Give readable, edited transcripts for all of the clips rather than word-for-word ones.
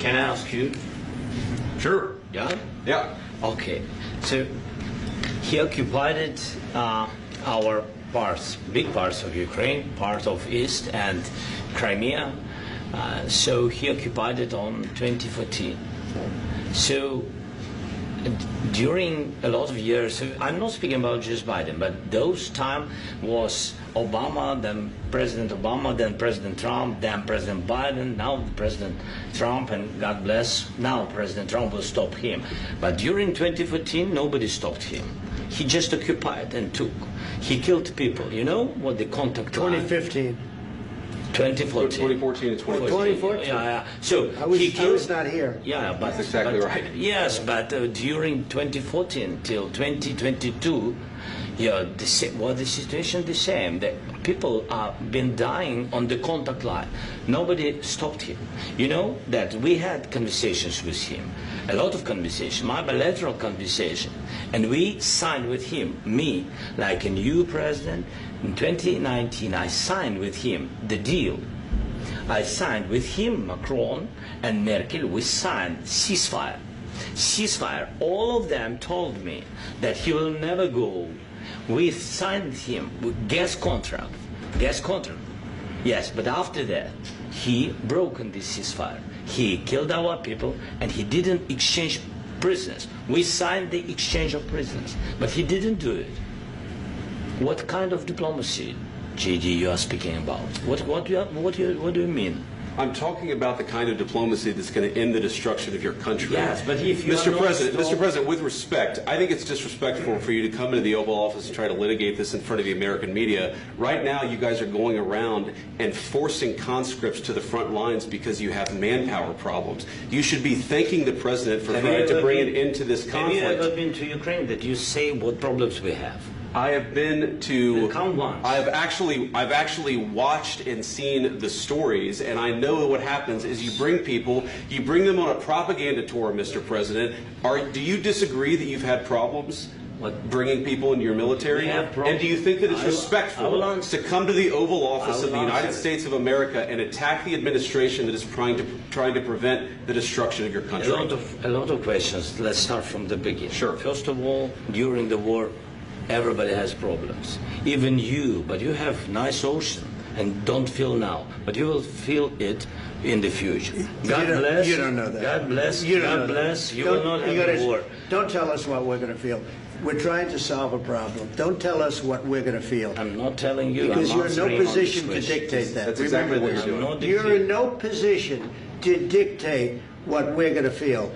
Can I ask you? Sure. Yeah? Yeah. Okay. So he occupied our parts, big parts of Ukraine, part of East and Crimea. So he occupied it on 2014. So during a lot of years, so I'm not speaking about just Biden, but those time was Obama, then President Obama, then President Trump, then President Biden, now President Trump, and God bless, now President Trump will stop him. But during 2014, nobody stopped him. He just occupied and took. He killed people. You know what the contact line? 2015. 2014. 2014 and 2014. Yeah. So I was not here. Yeah, but that's exactly right. Yes, but during 2014 till 2022, yeah, the situation the same. The people have been dying on the contact line. Nobody stopped him. You know that we had conversations with him, a lot of conversation, my bilateral conversation, and we signed with him, me, like a new president. In 2019, I signed with him the deal. I signed with him, Macron and Merkel, we signed ceasefire. Ceasefire. All of them told me that he will never go. We signed with him with gas contract. Gas contract. Yes, but after that, he broken this ceasefire. He killed our people and he didn't exchange prisoners. We signed the exchange of prisoners, but he didn't do it. What kind of diplomacy, JD, you are speaking about? What do you mean? I'm talking about the kind of diplomacy that's going to end the destruction of your country. Yes, but if you Mr. President, with respect, I think it's disrespectful for you to come into the Oval Office and try to litigate this in front of the American media. Right now, you guys are going around and forcing conscripts to the front lines because you have manpower problems. You should be thanking the President for trying to bring an end to this conflict. Have you ever been to Ukraine that you say what problems we have? I have been to. Count once. I've actually watched and seen the stories, and I know what happens is you bring them on a propaganda tour, Mr. President. Do you disagree that you've had problems bringing people into your military? And do you think that it's respectful to come to the Oval Office of the United States of America and attack the administration that is trying to prevent the destruction of your country? A lot of questions. Let's start from the beginning. Sure. First of all, during the war, everybody has problems, even you, but you have nice ocean and don't feel now, but you will feel it in the future. God bless. You don't know that. God bless. You God bless. You will not have a war. Don't tell us what we're going to feel. We're trying to solve a problem. Don't tell us what we're going to feel. I'm not telling you. Because you're in no position to dictate that. That's exactly what you're doing. You're in no position to dictate what we're going to feel.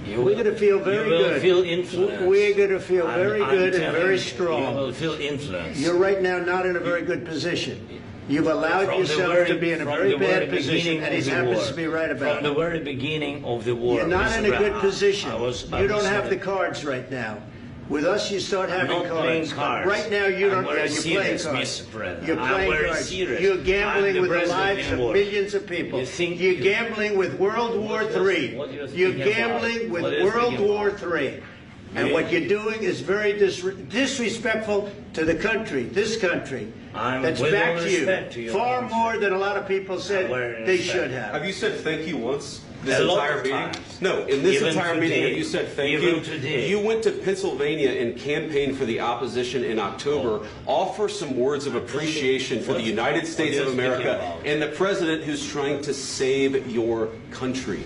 We're going to feel very good. You will feel influence. We're going to feel very good and very strong. You will feel influence. You're right now not in a very good position. You've allowed yourself to be in a very bad position, and he happens to be right about it. From the very beginning of the war. You're not in a good position. You don't have the cards right now. With us, you start having cards. Right now, you don't. You're playing cards. You're playing cards. You're gambling with the lives of millions of people. You're gambling with World War III. You're gambling with World War III. And what you're doing is very disrespectful to the country, this country, that's back to you, far more than a lot of people said they should have. Have you said thank you once? This entire meeting? No, in this entire meeting, have you said thank you? You went to Pennsylvania and campaigned for the opposition in October. Offer some words of appreciation for the United States of America and the president who's trying to save your country.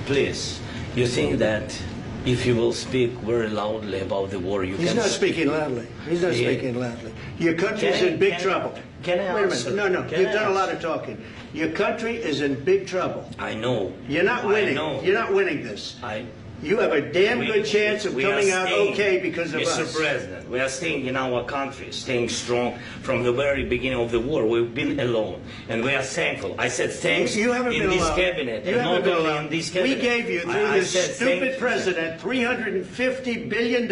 Please, you think that if you will speak very loudly about the war, you can... He's not speaking loudly. He's not speaking loudly. Your country's in big trouble. Can I answer? Wait a minute. No. You've done a lot of talking. Your country is in big trouble. I know. You're not winning. You're not winning this. You have a damn good chance of coming out okay because of us. Mr. President, we are staying in our country, staying strong from the very beginning of the war. We've been alone, and we are thankful. I said thanks in this cabinet, and not only in this cabinet. We gave you, through this stupid president, $350 billion.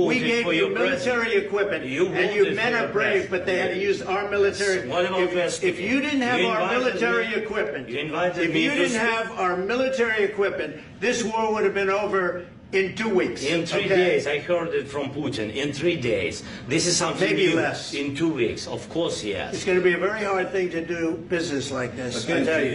We gave you military equipment, and your men are brave, but they had to use our military. If you didn't have our military equipment, this war would have been over in 2 weeks. In 3 days. I heard it from Putin. In 3 days. This is something maybe new. Less. In 2 weeks. Of course, yes. It's going to be a very hard thing to do business like this, I tell you.